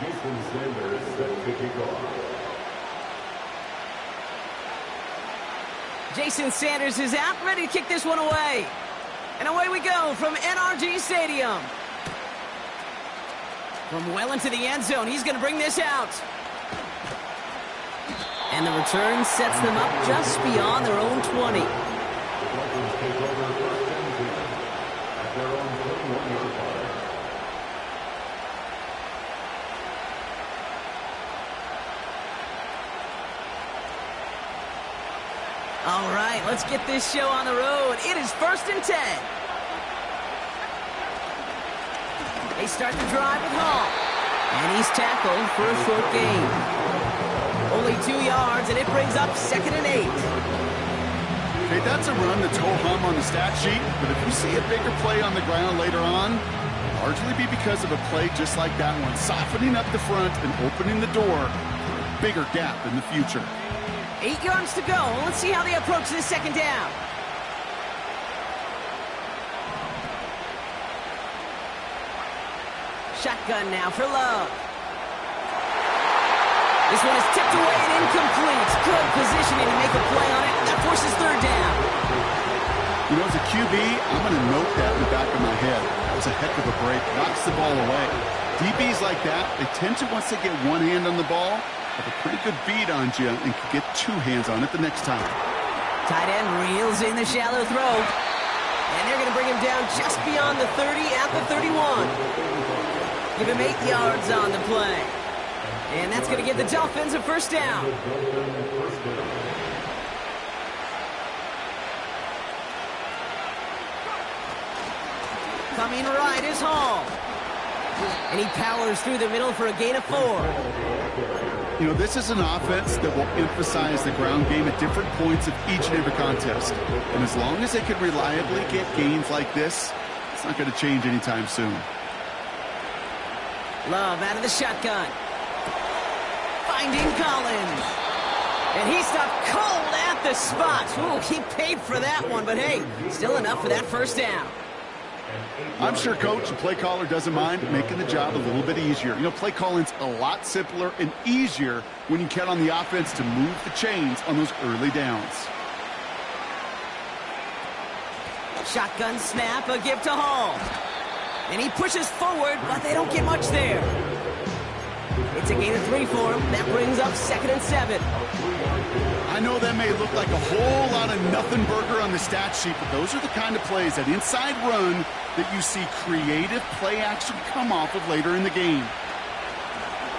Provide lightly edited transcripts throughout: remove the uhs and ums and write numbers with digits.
Jason Sanders set to kick off. Jason Sanders is out, ready to kick this one away. And away we go from NRG Stadium. From well into the end zone, he's going to bring this out. And the return sets them up just beyond their own 20. The Dolphins take over first and 10 at their own 21-yard line. All right, let's get this show on the road. It is first and 10. They start the drive with Hall. And he's tackled for a short gain. Only 2 yards, and it brings up 2nd and 8. Okay, that's a run that's ho-hum on the stat sheet, but if you see a bigger play on the ground later on, largely be because of a play just like that one, softening up the front and opening the door for a bigger gap in the future. 8 yards to go. Let's see how they approach this second down. Shotgun now for Love. This one is tipped away and incomplete. Good positioning to make a play on it. That forces third down. You know, as a QB, I'm going to note that in the back of my head. That was a heck of a break. Knocks the ball away. DBs like that, they tend to, once they get one hand on the ball, have a pretty good beat on you and can get 2 hands on it the next time. Tight end reels in the shallow throw. And they're going to bring him down just beyond the 30 at the 31. Give him 8 yards on the play. And that's going to give the Dolphins a first down. Coming right is Hall. And he powers through the middle for a gain of 4. You know, this is an offense that will emphasize the ground game at different points of each and every contest. And as long as they can reliably get gains like this, it's not going to change anytime soon. Love out of the shotgun. Finding Collins. And he stopped cold at the spot. Ooh, he paid for that one, but hey, still enough for that first down. I'm sure coach and play caller doesn't mind making the job a little bit easier. You know, play calling's a lot simpler and easier when you count on the offense to move the chains on those early downs. Shotgun snap, a give to Hall. And he pushes forward, but they don't get much there. It's a gain of 3 for him. That brings up 2nd and 7. I know that may look like a whole lot of nothing burger on the stat sheet, but those are the kind of plays, that inside run, that you see creative play action come off of later in the game.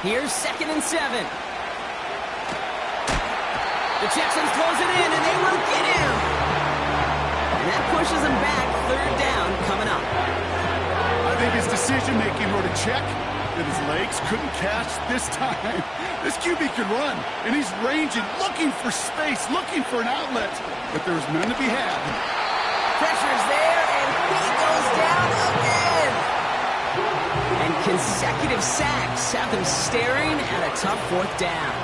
Here's 2nd and 7. The Texans close it in, and they will get him. And that pushes him back. 3rd down coming up. I think his decision-making wrote a check that his legs couldn't catch this time. This QB can run, and he's ranging, looking for space, looking for an outlet, but there's none to be had. Pressure's there, and he goes down again. And consecutive sacks have them staring at a tough 4th down.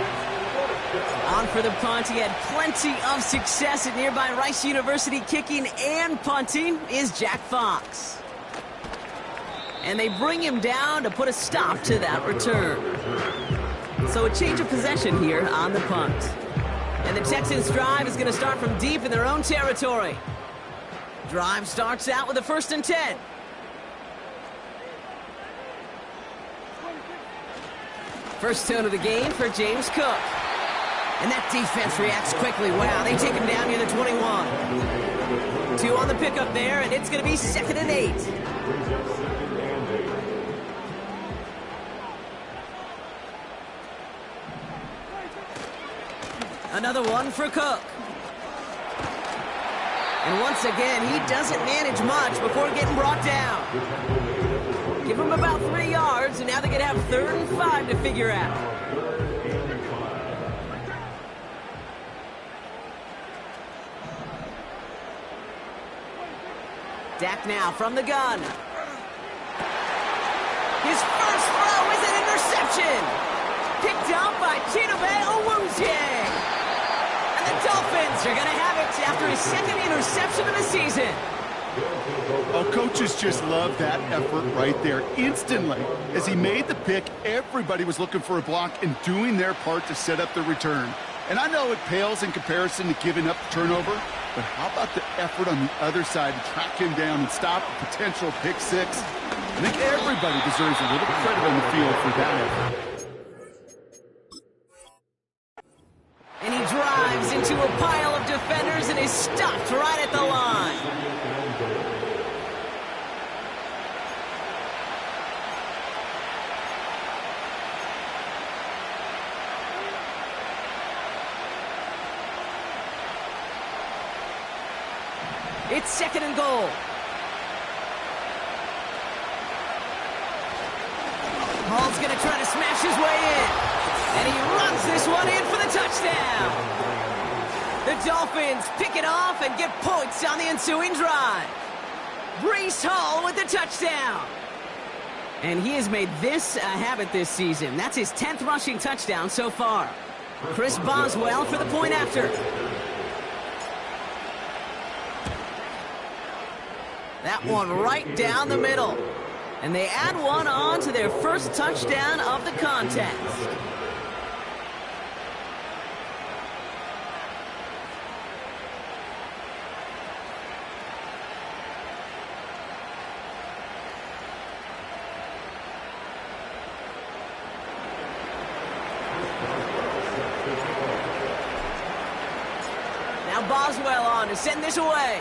On for the punt, he had plenty of success at nearby Rice University. Kicking and punting is Jack Fox. And they bring him down to put a stop to that return. So a change of possession here on the punt. And the Texans' drive is going to start from deep in their own territory. Drive starts out with a 1st and 10. First tone of the game for James Cook. And that defense reacts quickly. Wow, they take him down near the 21. 2 on the pickup there, and it's going to be 2nd and 8. Another one for Cook. And once again, he doesn't manage much before getting brought down. Give him about 3 yards, and now they're going to have 3rd and 5 to figure out. Dak now from the gun. His first throw is an interception. Picked up by Chidobe Awuzie. And the Dolphins are going to have it after his 2nd interception of the season. Oh, coaches just love that effort right there. Instantly, as he made the pick, everybody was looking for a block and doing their part to set up the return. And I know it pales in comparison to giving up the turnover, but how about the effort on the other side to track him down and stop a potential pick six? I think everybody deserves a little credit on the field for that effort. And he drives into a pile of defenders and is stopped right at the line. It's second and goal. Hall's going to try to smash his way in. And he runs this one in for the touchdown. The Dolphins pick it off and get points on the ensuing drive. Breece Hall with the touchdown. And he has made this a habit this season. That's his 10th rushing touchdown so far. Chris Boswell for the point after. That one right down the middle. And they add one on to their first touchdown of the contest. Now Boswell on to send this away.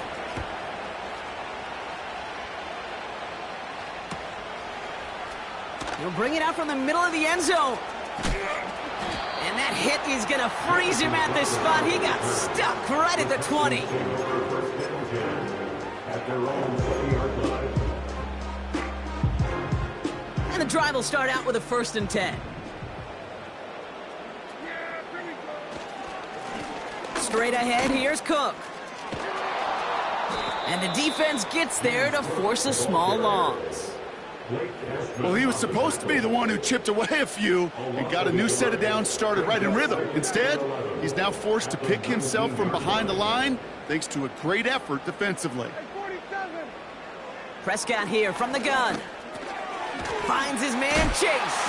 He'll bring it out from the middle of the end zone. And that hit is going to freeze him at this spot. He got stuck right at the 20. And the drive will start out with a 1st and 10. Straight ahead, here's Cook. And the defense gets there to force a small loss. Well, he was supposed to be the one who chipped away a few and got a new set of downs started right in rhythm. Instead, he's now forced to pick himself from behind the line thanks to a great effort defensively. Prescott here from the gun. Finds his man Chase.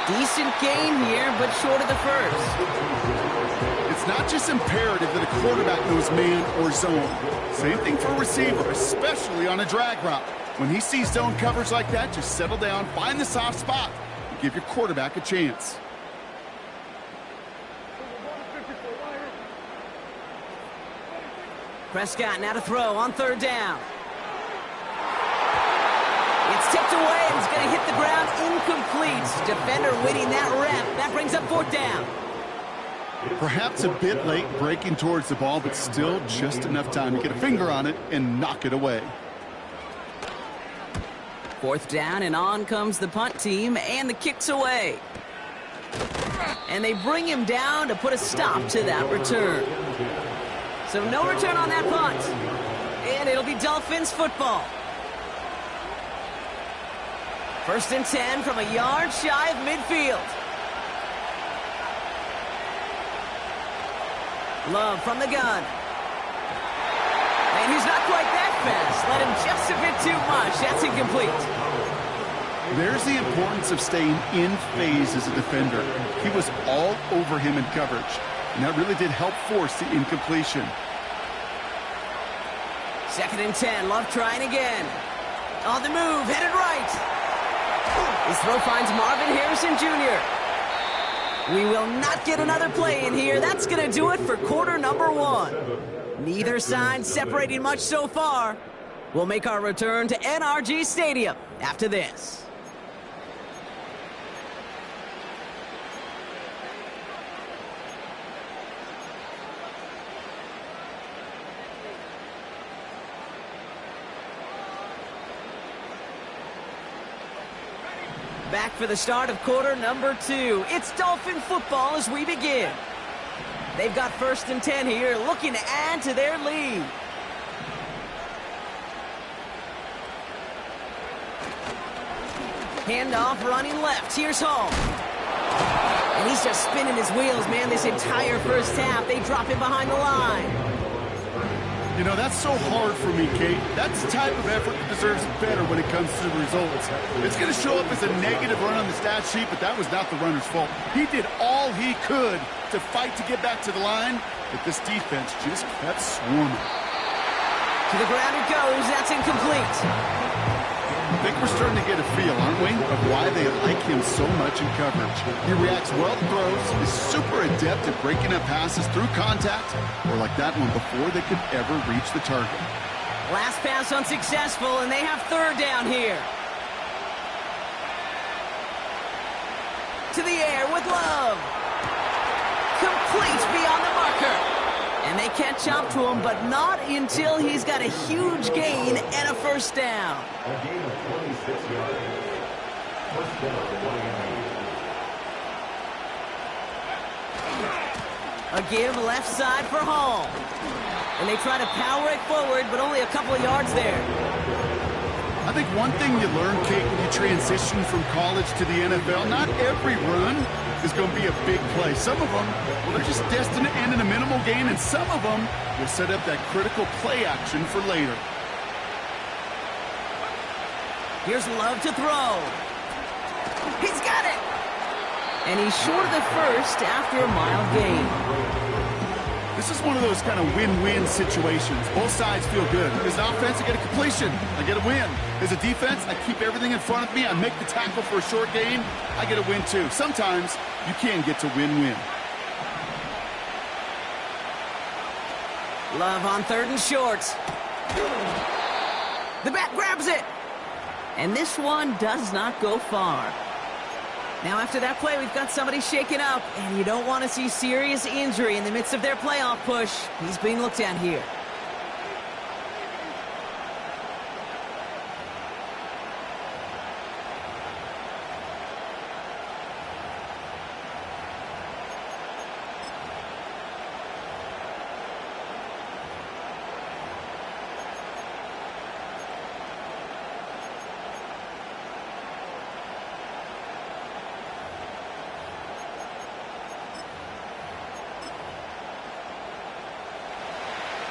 Decent gain here, but short of the first. It's not just imperative that a quarterback knows man or zone. Same thing for a receiver, especially on a drag route. When he sees zone coverage like that, just settle down, find the soft spot, and give your quarterback a chance. Prescott now to throw on 3rd down. It's tipped away and it's going to hit the ground incomplete. Defender winning that rep. That brings up 4th down. Perhaps a bit late breaking towards the ball, but still just enough time to get a finger on it and knock it away. 4th down, and on comes the punt team, and the kick's away. And they bring him down to put a stop to that return. So no return on that punt. And it'll be Dolphins football. 1st and 10 from a yard shy of midfield. Love from the gun. And he's not quite that fast. Let him just a bit too much. That's incomplete. There's the importance of staying in phase as a defender. He was all over him in coverage, and that really did help force the incompletion. 2nd and 10. Love trying again. On the move, headed right. His throw finds Marvin Harrison Jr. We will not get another play in here. That's going to do it for quarter number 1. Neither side separating much so far. We'll make our return to NRG Stadium after this. Back for the start of quarter number 2. It's Dolphin football as we begin. They've got 1st and 10 here, looking to add to their lead. Handoff running left. Here's Hall. And he's just spinning his wheels, man, this entire first half. They drop him behind the line. You know, that's so hard for me, Kate. That's the type of effort that deserves better when it comes to the results. It's going to show up as a negative run on the stat sheet, but that was not the runner's fault. He did all he could to fight to get back to the line, but this defense just kept swarming. To the ground it goes. That's incomplete. I think we're starting to get a feel, aren't we, of why they like him so much in coverage. He reacts well to throws, is super adept at breaking up passes through contact, or like that one before they could ever reach the target. Last pass unsuccessful, and they have third down here. To the air with Love. Complete beyond the marker. And they catch up to him, but not until he's got a huge gain and a first down. A gain of 26 yards. First down, A give left side for Hall. And they try to power it forward, but only a couple of yards there. I think one thing you learn, Kate, when you transition from college to the NFL, not every run is going to be a big play. Some of them, well, they're just destined to end in a minimal gain, and some of them will set up that critical play action for later. Here's Love to throw. He's got it! And he's short of the first after a mild gain. This is one of those kind of win-win situations. Both sides feel good. As an offense, I get a completion. I get a win. As a defense, I keep everything in front of me. I make the tackle for a short gain. I get a win, too. Sometimes you can get to win-win. Love on third and short. The back grabs it. And this one does not go far. Now, after that play, we've got somebody shaken up, and you don't want to see serious injury in the midst of their playoff push. He's being looked at here.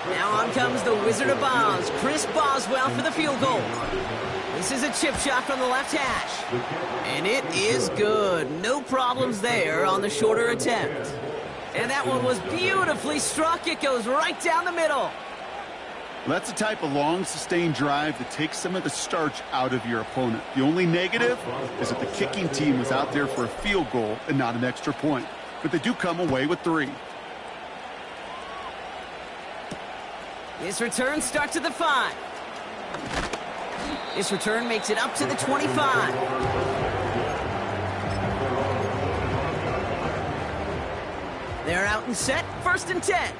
Now on comes the Wizard of Oz, Chris Boswell for the field goal. This is a chip shot from the left hash. And it is good. No problems there on the shorter attempt. And that one was beautifully struck. It goes right down the middle. That's the type of long, sustained drive that takes some of the starch out of your opponent. The only negative is that the kicking team was out there for a field goal and not an extra point. But they do come away with 3. This return starts at the 5. This return makes it up to the 25. They're out and set, 1st and 10.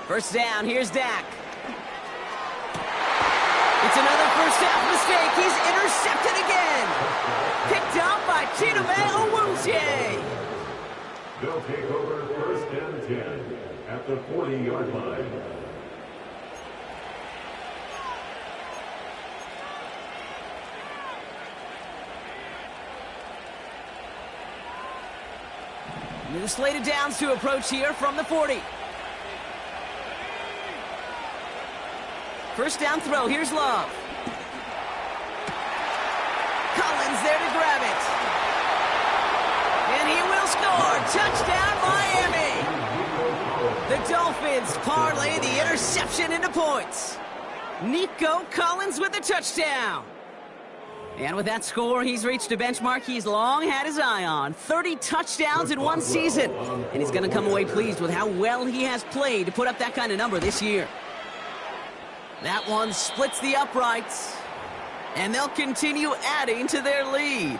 First down, here's Dak. It's another first half mistake. He's intercepted again. Picked up by Chidobe Awuzie. They'll take over 1st and 10 at the 40-yard line. New slate of downs to approach here from the 40. First down throw, here's Love. Collins there to grab it. And he will score. Touchdown, Miami. The Dolphins parlay the interception into points. Nico Collins with the touchdown. And with that score, he's reached a benchmark he's long had his eye on. 30 touchdowns in one season. And he's going to come away pleased with how well he has played to put up that kind of number this year. That one splits the uprights. And they'll continue adding to their lead.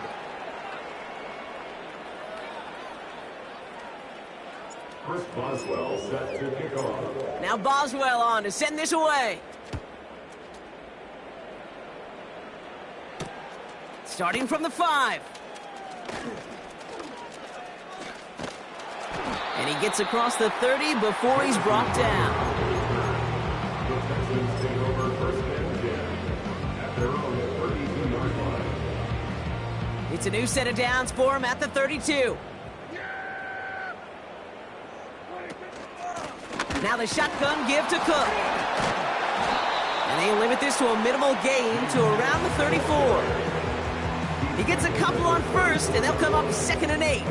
Chris Boswell set to kick off. Now Boswell on to send this away. Starting from the 5. And he gets across the 30 before he's brought down. The Texans take over 1st and 10 at their own 32-yard line. It's a new set of downs for him at the 32. Now the shotgun give to Cook. And they limit this to a minimal gain to around the 34. He gets a couple on first, and they'll come up 2nd and 8.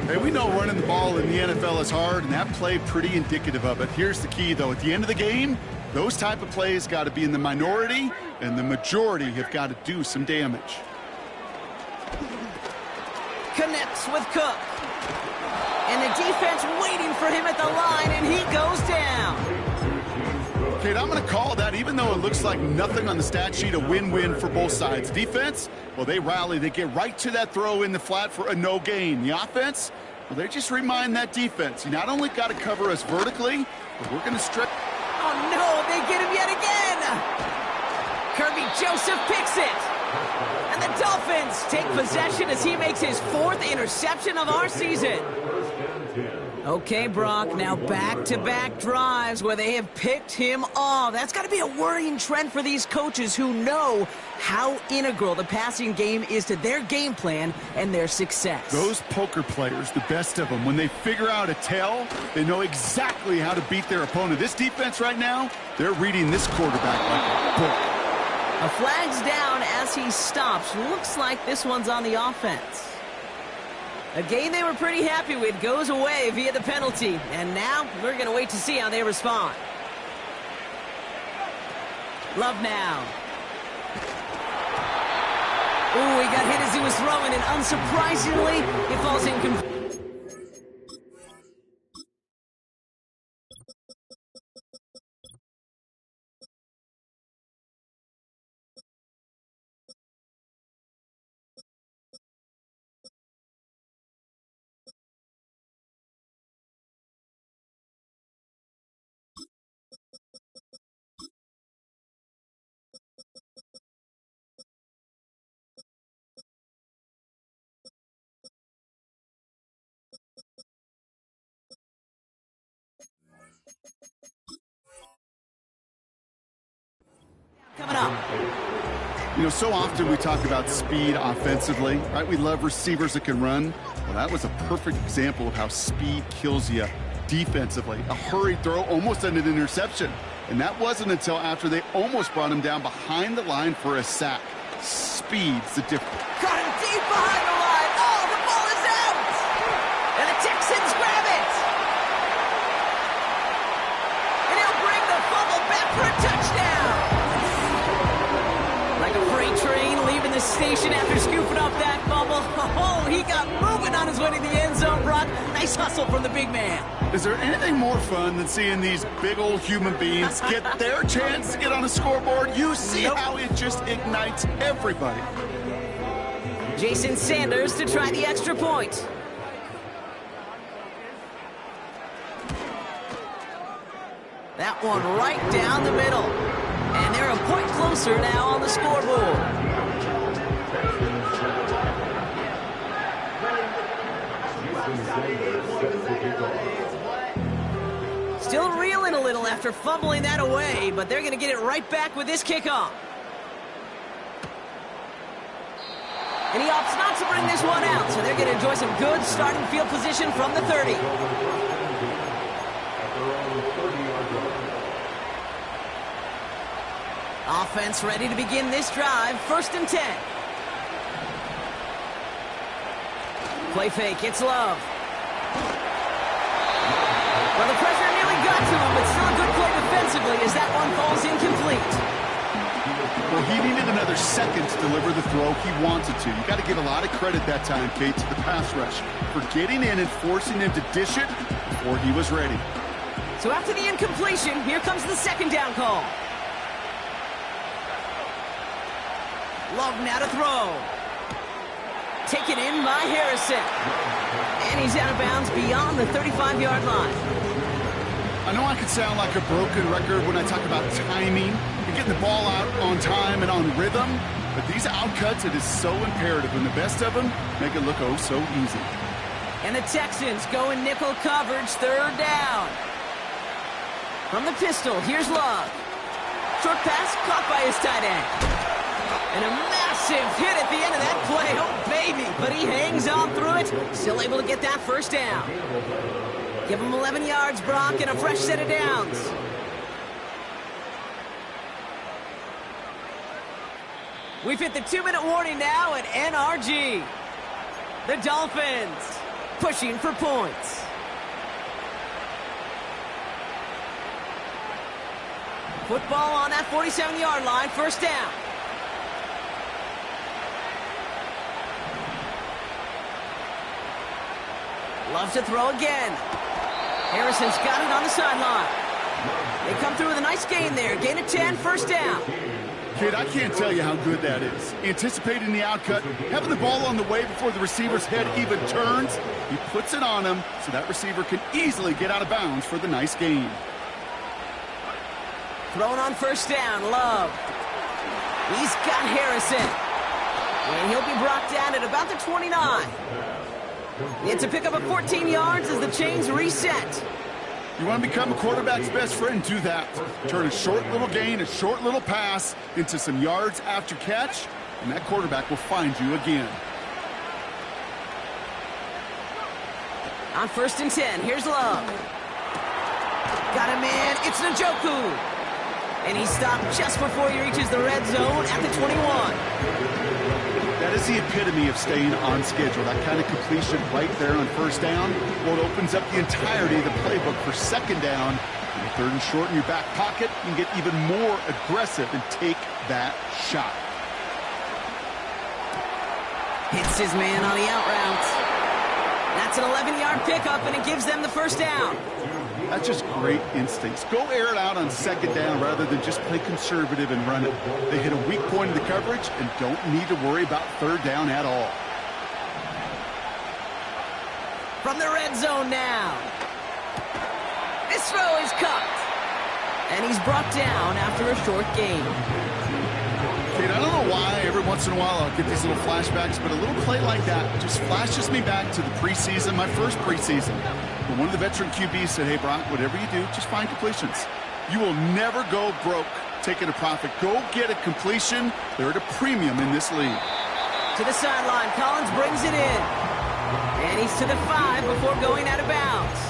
Hey, we know running the ball in the NFL is hard, and that play pretty indicative of it. Here's the key, though. At the end of the game, those type of plays got to be in the minority, and the majority have got to do some damage. Connects with Cook. And the defense waiting for him at the line, and he goes down. Kate, I'm going to call that, even though it looks like nothing on the stat sheet, a win-win for both sides. Defense, well, they rally. They get right to that throw in the flat for a no gain. The offense, well, they just remind that defense, you not only got to cover us vertically, but we're going to stretch. Oh, no, they get him yet again. Kirby Joseph picks it. And the Dolphins take possession as he makes his 4th interception of our season. Okay, Brock, now back-to-back drives where they have picked him off. That's got to be a worrying trend for these coaches who know how integral the passing game is to their game plan and their success. Those poker players, the best of them, when they figure out a tell, they know exactly how to beat their opponent. This defense right now, they're reading this quarterback like a book. A flag's down as he stops. Looks like this one's on the offense. A game they were pretty happy with goes away via the penalty. And now we're going to wait to see how they respond. Love now. Ooh, he got hit as he was throwing, and unsurprisingly, it falls incomplete. Coming up. You know, so often we talk about speed offensively, right? We love receivers that can run. Well, that was a perfect example of how speed kills you defensively. A hurried throw almost ended an interception. And that wasn't until after they almost brought him down behind the line for a sack. Speed's the difference. Got him deep behind the line. Oh, the ball is out. And the Texans grab it. And he'll bring the fumble back for a touchdown. Like a freight train leaving the station after scooping up that fumble. Oh, he got moving on his way to the end zone, Brock. Nice hustle from the big man. Is there anything more fun than seeing these big old human beings get their chance to get on a scoreboard? You see how it just ignites everybody. Jason Sanders to try the extra point. That one right down the middle. And they're a point closer now on the scoreboard. Still reeling a little after fumbling that away, but they're going to get it right back with this kickoff. And he opts not to bring this one out, so they're going to enjoy some good starting field position from the 30. Offense ready to begin this drive. 1st and 10. Play fake. It's Love. Well, the pressure nearly got to him, but still a good play defensively as that one falls incomplete. Well, he needed another second to deliver the throw he wanted to. You got to give a lot of credit that time, Kate, to the pass rush for getting in and forcing him to dish it before he was ready. So after the incompletion, here comes the 2nd down call. Love now to throw. Taken in by Harrison. And he's out of bounds beyond the 35-yard line. I know I could sound like a broken record when I talk about timing and getting the ball out on time and on rhythm, but these outcuts, it is so imperative, and the best of them make it look oh so easy. And the Texans go in nickel coverage, 3rd down. From the pistol, here's Love. Short pass caught by his tight end. And a massive hit at the end of that play. Oh, baby. But he hangs on through it. Still able to get that 1st down. Give him 11 yards, Brock, and a fresh set of downs. We've hit the 2-minute warning now at NRG. The Dolphins pushing for points. Football on that 47-yard line, first down. Loves to throw again. Harrison's got it on the sideline. They come through with a nice gain there. Gain of 10, first down. Kid, I can't tell you how good that is. Anticipating the outcut, having the ball on the way before the receiver's head even turns, he puts it on him so that receiver can easily get out of bounds for the nice gain. Thrown on first down, Love. He's got Harrison. And he'll be brought down at about the 29. It's a pickup of 14 yards as the chains reset. You want to become a quarterback's best friend, do that. Turn a short little gain, a short little pass into some yards after catch, and that quarterback will find you again. On first and 10, here's Love. Got him in, it's Njoku. And he stopped just before he reaches the red zone at the 21. That is the epitome of staying on schedule. That kind of completion right there on first down. Well, it opens up the entirety of the playbook for second down. And third and short in your back pocket, you can get even more aggressive and take that shot. Hits his man on the out route. That's an 11-yard pickup, and it gives them the first down. That's just great instincts. Go air it out on second down rather than just play conservative and run it. They hit a weak point in the coverage and don't need to worry about third down at all. From the red zone now. This throw is cut. And he's brought down after a short gain. Kate, I don't know why every once in a while I'll get these little flashbacks, but a little play like that just flashes me back to the preseason, my first preseason. When one of the veteran QBs said, hey, Brock, whatever you do, just find completions. You will never go broke taking a profit. Go get a completion. They're at a premium in this league. To the sideline, Collins brings it in. And he's to the 5 before going out of bounds.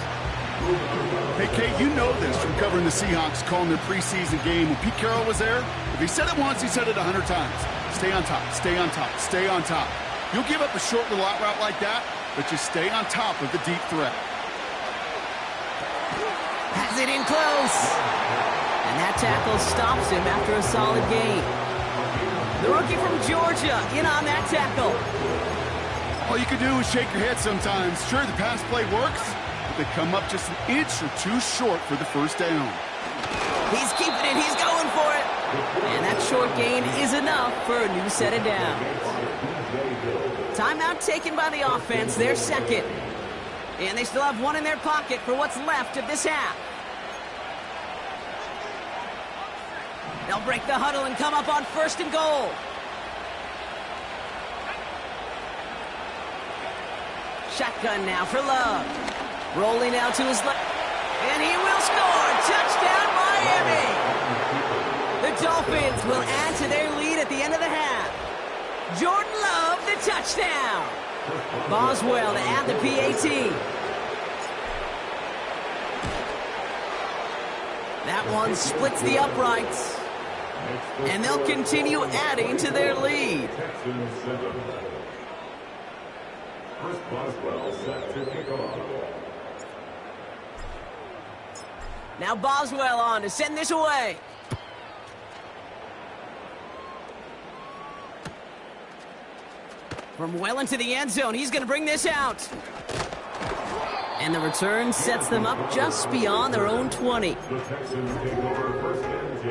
Hey, Kate, you know this from covering the Seahawks, calling their preseason game. When Pete Carroll was there, if he said it once, he said it 100 times. Stay on top, stay on top, stay on top. You'll give up a short little out route like that, but just stay on top of the deep threat. Has it in close. And that tackle stops him after a solid gain. The rookie from Georgia in on that tackle. All you can do is shake your head sometimes. Sure, the pass play works, but they come up just an inch or two short for the first down. He's keeping it. He's going for it. And that short gain is enough for a new set of downs. Timeout taken by the offense. Their second. And they still have one in their pocket for what's left of this half. They'll break the huddle and come up on first and goal. Shotgun now for Love. Rolling out to his left. And he will score. Touchdown, Miami. The Dolphins will add to their lead at the end of the half. Jordan Love, the touchdown. Boswell to add the PAT. That one splits the uprights. And they'll continue adding to their lead. Chris Boswell set to kick off. Now Boswell on to send this away. From well into the end zone, he's going to bring this out. And the return sets them up just beyond their own 20. The Texans take over first and 10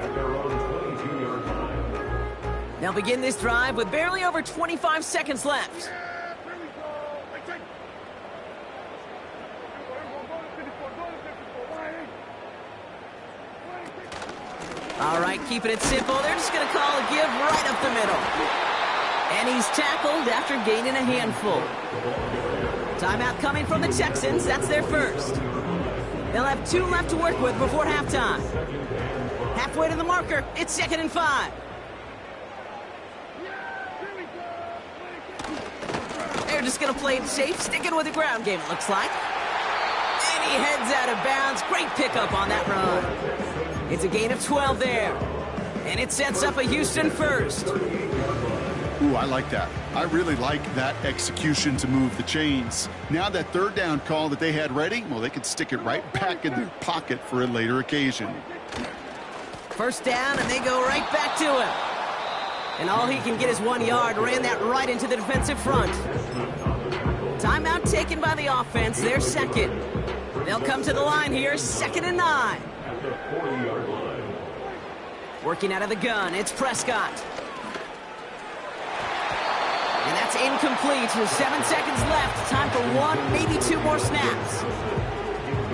at their own 22-yard line. They'll begin this drive with barely over 25 seconds left. All right, keeping it simple. They're just going to call a give right up the middle. And he's tackled after gaining a handful. Timeout coming from the Texans. That's their first. They'll have 2 left to work with before halftime. Halfway to the marker, it's 2nd and 5. They're just going to play it safe, sticking with the ground game, it looks like. And he heads out of bounds. Great pickup on that run. It's a gain of 12 there. And it sets up a Houston first. Ooh, I like that. I really like that execution to move the chains. Now that third down call that they had ready, well, they could stick it right back in their pocket for a later occasion. First down, and they go right back to him. And all he can get is 1 yard. Ran that right into the defensive front. Timeout taken by the offense. They're second. They'll come to the line here, 2nd and 9. Working out of the gun, it's Prescott. And that's incomplete with 7 seconds left. Time for 1, maybe 2 more snaps.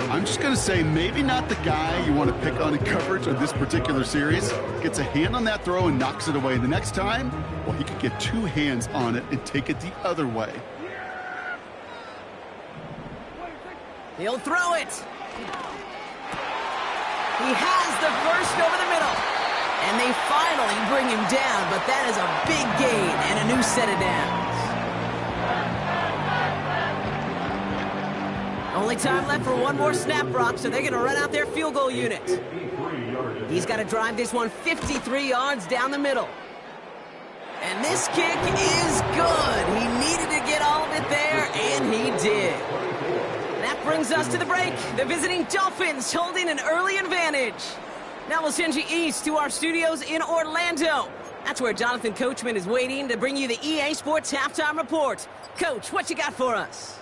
I'm just going to say maybe not the guy you want to pick on in coverage on this particular series. Gets a hand on that throw and knocks it away. The next time, well, he could get 2 hands on it and take it the other way. He'll throw it. He has the first over the middle. And they finally bring him down, but that is a big gain and a new set of downs. Only time left for 1 more snap, Brock, so they're going to run out their field goal unit. He's got to drive this one 53 yards down the middle. And this kick is good. He needed to get all of it there, and he did. That brings us to the break. The visiting Dolphins holding an early advantage. Now we'll send you east to our studios in Orlando. That's where Jonathan Coachman is waiting to bring you the EA Sports Halftime Report. Coach, what you got for us?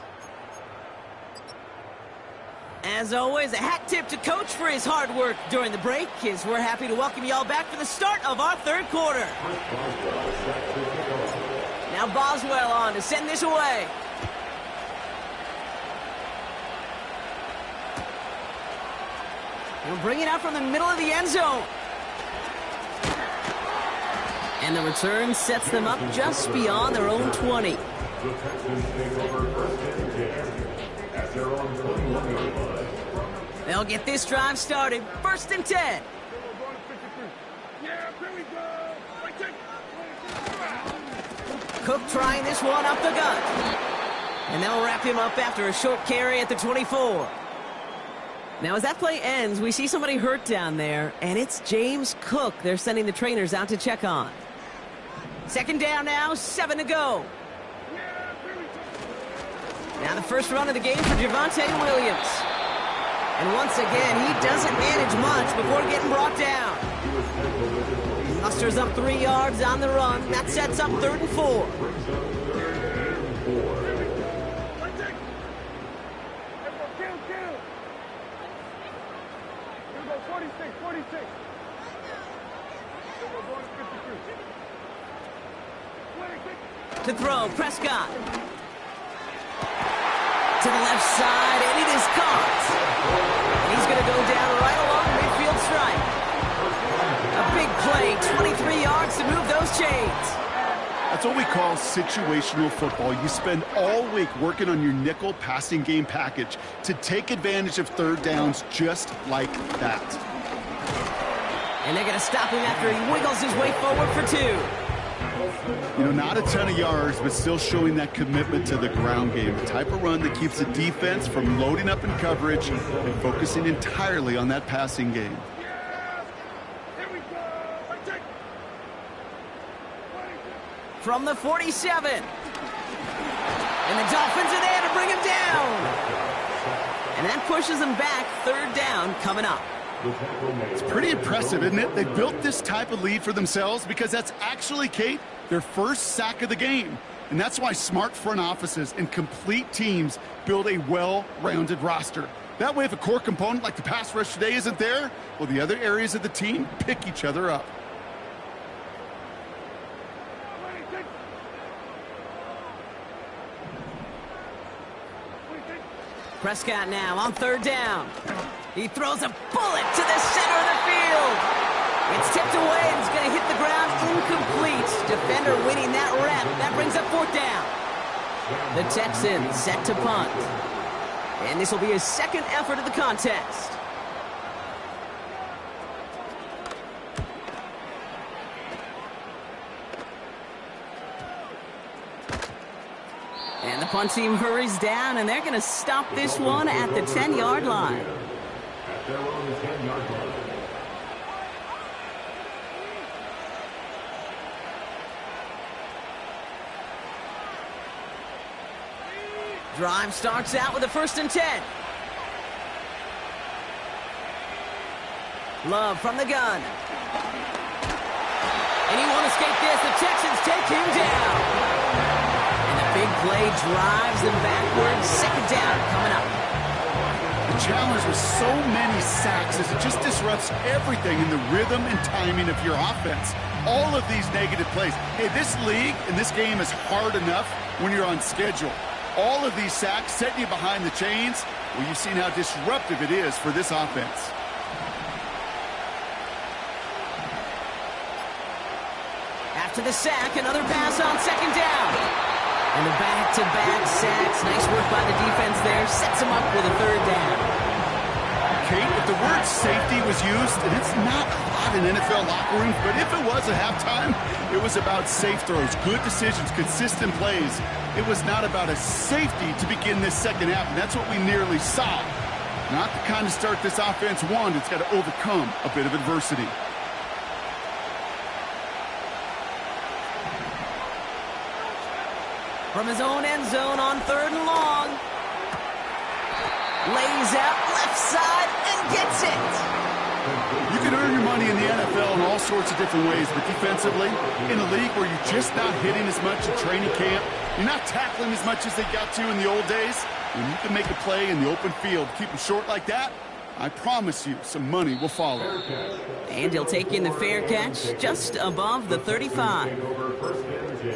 As always, a hat tip to Coach for his hard work during the break, as we're happy to welcome you all back for the start of our 3rd quarter. Now Boswell on to send this away. He'll bring it out from the middle of the end zone. And the return sets them up just beyond their own 20. They'll get this drive started. 1st and 10. Cook trying this one up the gut. And they'll wrap him up after a short carry at the 24. Now, as that play ends, we see somebody hurt down there, and it's James Cook they're sending the trainers out to check on. 2nd down now, 7 to go. Now the first run of the game for Javonte Williams. And once again, he doesn't manage much before getting brought down. He musters up 3 yards on the run. That sets up 3rd and 4. To throw, Prescott. To the left side, and it is caught. And he's going to go down right along midfield stripe. A big play, 23 yards to move those chains. That's what we call situational football. You spend all week working on your nickel passing game package to take advantage of 3rd downs just like that. And they're going to stop him after he wiggles his way forward for 2. You know, not a ton of yards, but still showing that commitment to the ground game. The type of run that keeps the defense from loading up in coverage and focusing entirely on that passing game. From the 47. And the Dolphins are there to bring him down. And that pushes them back. 3rd down coming up. It's pretty impressive, isn't it? They built this type of lead for themselves because that's actually, Kate, their first sack of the game. And that's why smart front offices and complete teams build a well-rounded roster. That way, if a core component like the pass rush today isn't there, well, the other areas of the team pick each other up. Prescott now on 3rd down. He throws a bullet to the center of the field. It's tipped away and it's going to hit the ground incomplete. Defender winning that rep. That brings up 4th down. The Texans set to punt. And this will be his 2nd effort of the contest. And the punt team hurries down, and they're going to stop this one at the 10-yard line. At their own 10-yard line. Drive starts out with a 1st and 10. Love from the gun. And he won't escape this. The Texans take him down. And the big play drives them backwards. 2nd down coming up. The challenge with so many sacks is it just disrupts everything in the rhythm and timing of your offense. All of these negative plays. Hey, this league and this game is hard enough when you're on schedule. All of these sacks setting you behind the chains. Well, you've seen how disruptive it is for this offense. After the sack, another pass on 2nd down. And the back-to-back sacks. Nice work by the defense there. Sets him up with a 3rd down. Kate, if the word safety was used, and it's not a lot in NFL locker rooms, but if it was at halftime, it was about safe throws, good decisions, consistent plays. It was not about a safety to begin this 2nd half, and that's what we nearly saw. Not the kind of start this offense wanted. It's got to overcome a bit of adversity. From his own end zone on 3rd and long. Lays out left side and gets it. You can earn your money in the NFL in all sorts of different ways, but defensively, in a league where you're just not hitting as much in training camp, you're not tackling as much as they got to in the old days, when you can make a play in the open field, keep them short like that, I promise you some money will follow. And he'll take in the fair catch just above the 35.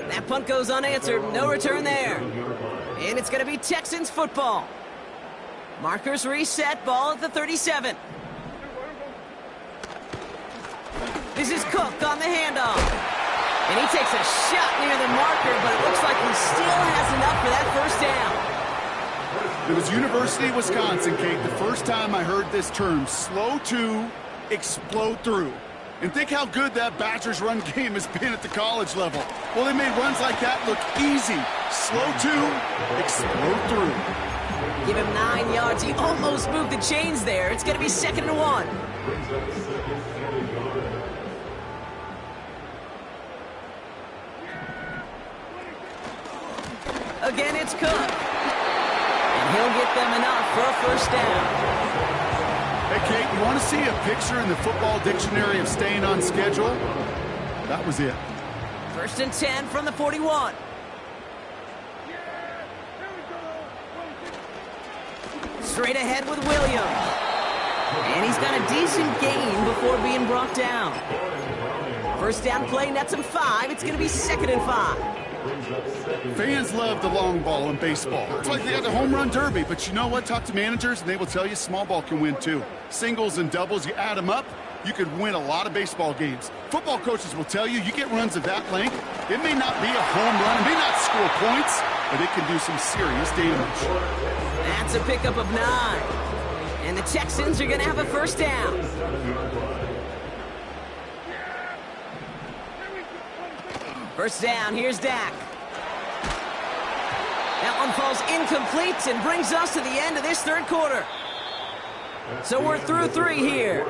That punt goes unanswered. No return there. And it's going to be Texans football. Markers reset. Ball at the 37. This is Cook on the handoff. And he takes a shot near the marker, but it looks like he still has enough for that 1st down. It was University of Wisconsin, Kate, the first time I heard this term, slow to explode through. And think how good that Badgers run game has been at the college level. Well, they made runs like that look easy. Slow to explode through. Give him 9 yards. He almost moved the chains there. It's going to be 2nd and 1. Again, it's Cook. And he'll get them enough for a 1st down. Hey, Kate, you want to see a picture in the football dictionary of staying on schedule? That was it. 1st and 10 from the 41. Straight ahead with Williams. And he's got a decent gain before being brought down. 1st down play nets him 5. It's going to be 2nd and 5. Fans love the long ball in baseball. It's like they got the home run derby, but you know what? Talk to managers, and they will tell you small ball can win too. Singles and doubles, you add them up, you could win a lot of baseball games. Football coaches will tell you, you get runs of that length, it may not be a home run, it may not score points, but it can do some serious damage. That's a pickup of 9. And the Texans are going to have a 1st down. First down, here's Dak. That one falls incomplete and brings us to the end of this 3rd quarter. So we're through 3 here.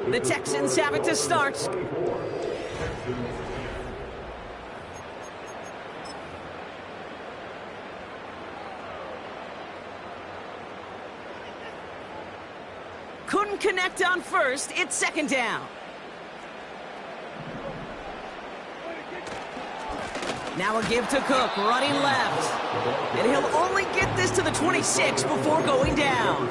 The Texans have it to start. Couldn't connect on 1st. It's 2nd down. Now a give to Cook, running left. And he'll only get this to the 26 before going down.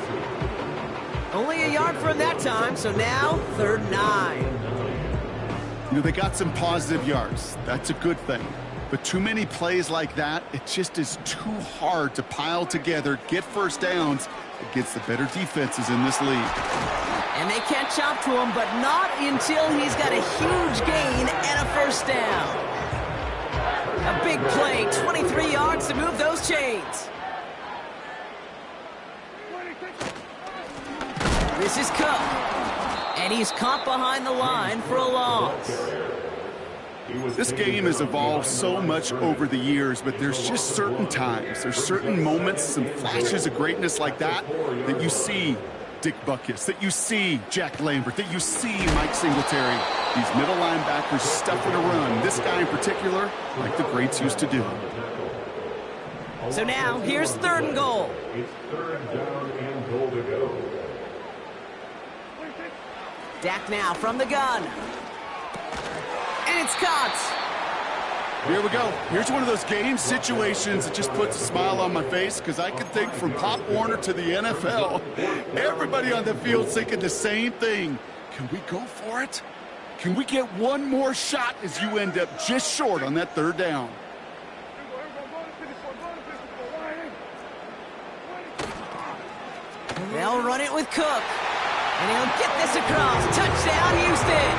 Only a yard for him that time, so now 3rd and 9. You know, they got some positive yards. That's a good thing. But too many plays like that, it just is too hard to pile together, get 1st downs against the better defenses in this league. And they catch up to him, but not until he's got a huge gain and a 1st down. A big play, 23 yards to move those chains. This is Cook. And he's caught behind the line for a loss. This game has evolved so much over the years, but there's just certain times, there's certain moments, some flashes of greatness like that you see Dick Butkus, that you see Jack Lambert, that you see Mike Singletary. These middle linebackers stuffing a run. This guy in particular, like the greats used to do. So now, here's 3rd and goal. It's 3rd down and goal to go. Dak now from the gun. And it's caught. Here we go. Here's one of those game situations that just puts a smile on my face because I can think from Pop Warner to the NFL. Everybody on the field's thinking the same thing. Can we go for it? Can we get one more shot as you end up just short on that 3rd down? They'll run it with Cook. And he'll get this across. Touchdown, Houston.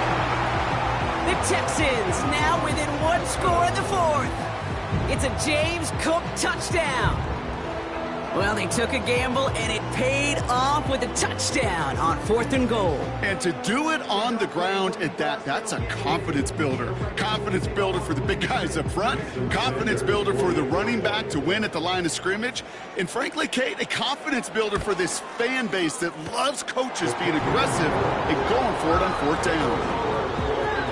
The Texans now within 1 score in the 4th. It's a James Cook touchdown. Well, they took a gamble, and it paid off with a touchdown on 4th and goal. And to do it on the ground at that's a confidence builder. Confidence builder for the big guys up front. Confidence builder for the running back to win at the line of scrimmage. And frankly, Kate, a confidence builder for this fan base that loves coaches being aggressive and going for it on 4th down.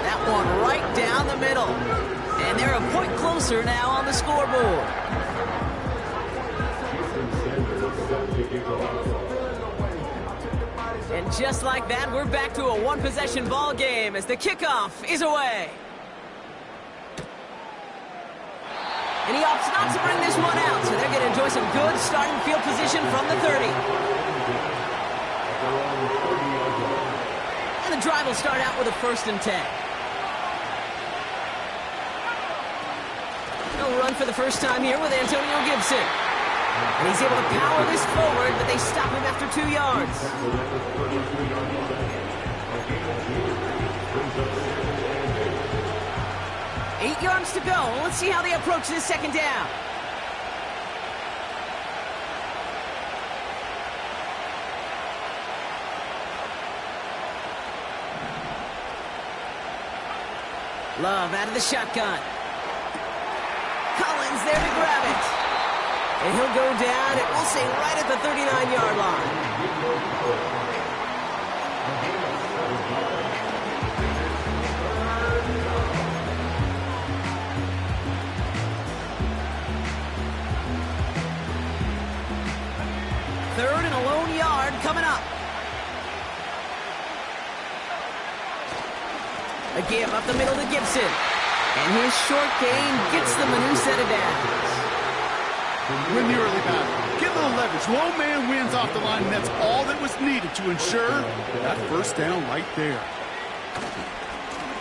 That one right down the middle. And they're a point closer now on the scoreboard. And just like that, we're back to a one-possession ball game as the kickoff is away. And he opts not to bring this one out, so they're going to enjoy some good starting field position from the 30. And the drive will start out with a 1st and 10. He'll run for the first time here with Antonio Gibson. And he's able to power this forward, but they stop him after 2 yards. Eight yards to go. Let's see how they approach this 2nd down. Love out of the shotgun. Collins there to grab it. And he'll go down, and we'll say right at the 39-yard line. Third and a lone yard coming up. A give up the middle to Gibson. And his short gain gets them a new set of downs. Win the early battle. Get a little leverage. Low man wins off the line, and that's all that was needed to ensure that 1st down right there.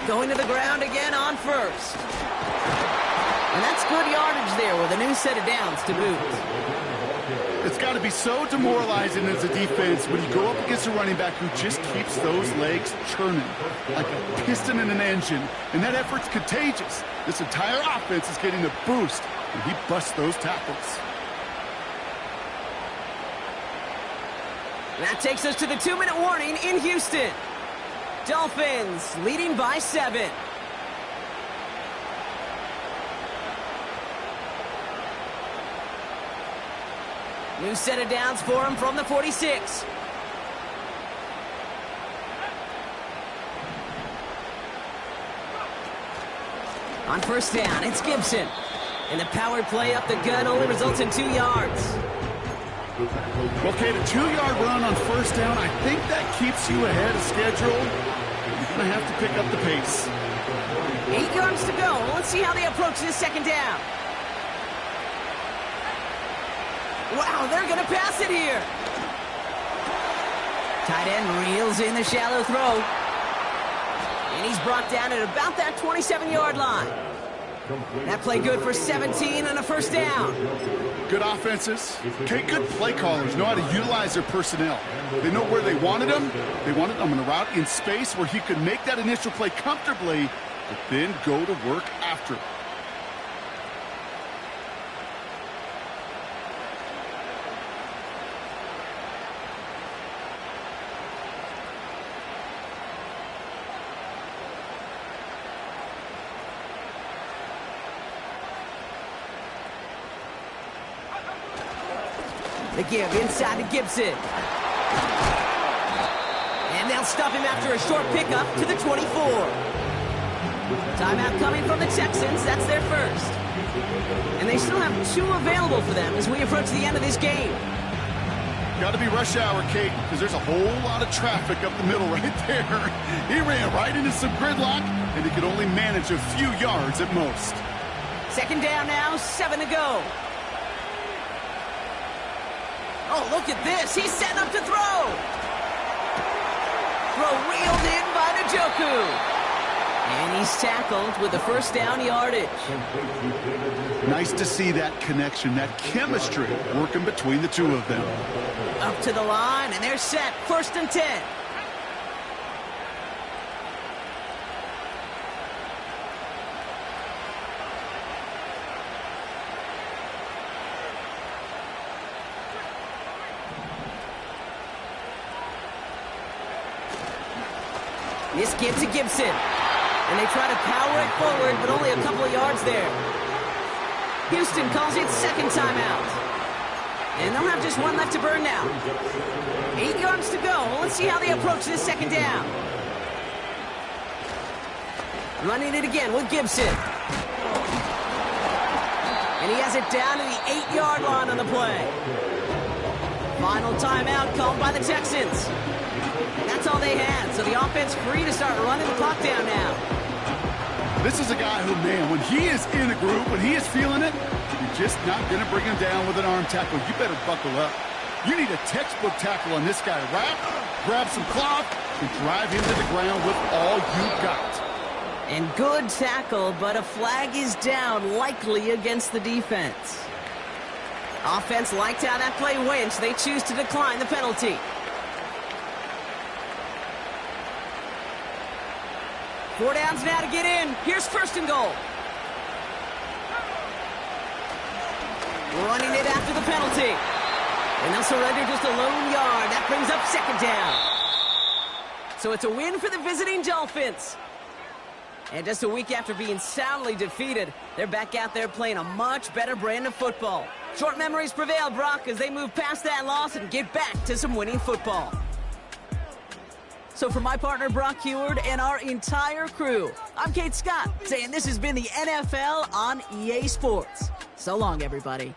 Going to the ground again on 1st. And that's good yardage there with a new set of downs to boot. It's got to be so demoralizing as a defense when you go up against a running back who just keeps those legs churning like a piston in an engine. And that effort's contagious. This entire offense is getting a boost when he busts those tackles. That takes us to the 2-minute warning in Houston. Dolphins leading by 7. New set of downs for him from the 46. On 1st down, it's Gibson. And the power play up the gun only results in 2 yards. Okay, the 2-yard run on 1st down, I think that keeps you ahead of schedule. You're going to have to pick up the pace. 8 yards to go. Let's see how they approach this 2nd down. Wow, they're going to pass it here. Tight end reels in the shallow throw. And he's brought down at about that 27-yard line. That play good for 17 and a 1st down. Good offenses. Okay, good play callers know how to utilize their personnel. They know where they wanted them. They wanted them on a route in space where he could make that initial play comfortably, but then go to work after it. The give inside to Gibson. And they'll stop him after a short pickup to the 24. Timeout coming from the Texans. That's their first. And they still have 2 available for them as we approach the end of this game. Got to be rush hour, Kate, because there's a whole lot of traffic up the middle right there. He ran right into some gridlock, and he could only manage a few yards at most. Second down now, 7 to go. Oh, look at this. He's setting up to throw. Throw reeled in by Njoku. And he's tackled with the first down yardage. Nice to see that connection, that chemistry working between the 2 of them. Up to the line, and they're set. First and 10. This give to Gibson. And they try to power it forward, but only a couple of yards there. Houston calls it second timeout. And they'll have just 1 left to burn now. 8 yards to go. Well, let's see how they approach this second down. Running it again with Gibson. And he has it down to the 8-yard line on the play. Final timeout called by the Texans. That's all they had, so the offense free to start running the clock down now. This is a guy who, man, when he is in a group, when he is feeling it, you're just not going to bring him down with an arm tackle. You better buckle up. You need a textbook tackle on this guy. Wrap, grab some cloth, and drive him to the ground with all you got. And good tackle, but a flag is down, likely against the defense. Offense liked how that play went, so they choose to decline the penalty. 4 downs now to get in. Here's first and goal. Running it after the penalty. And they'll surrender just a lone yard. That brings up second down. So it's a win for the visiting Dolphins. And just a week after being soundly defeated, they're back out there playing a much better brand of football. Short memories prevail, Brock, as they move past that loss and get back to some winning football. So for my partner, Brock Huard, and our entire crew, I'm Kate Scott, saying this has been the NFL on EA Sports. So long, everybody.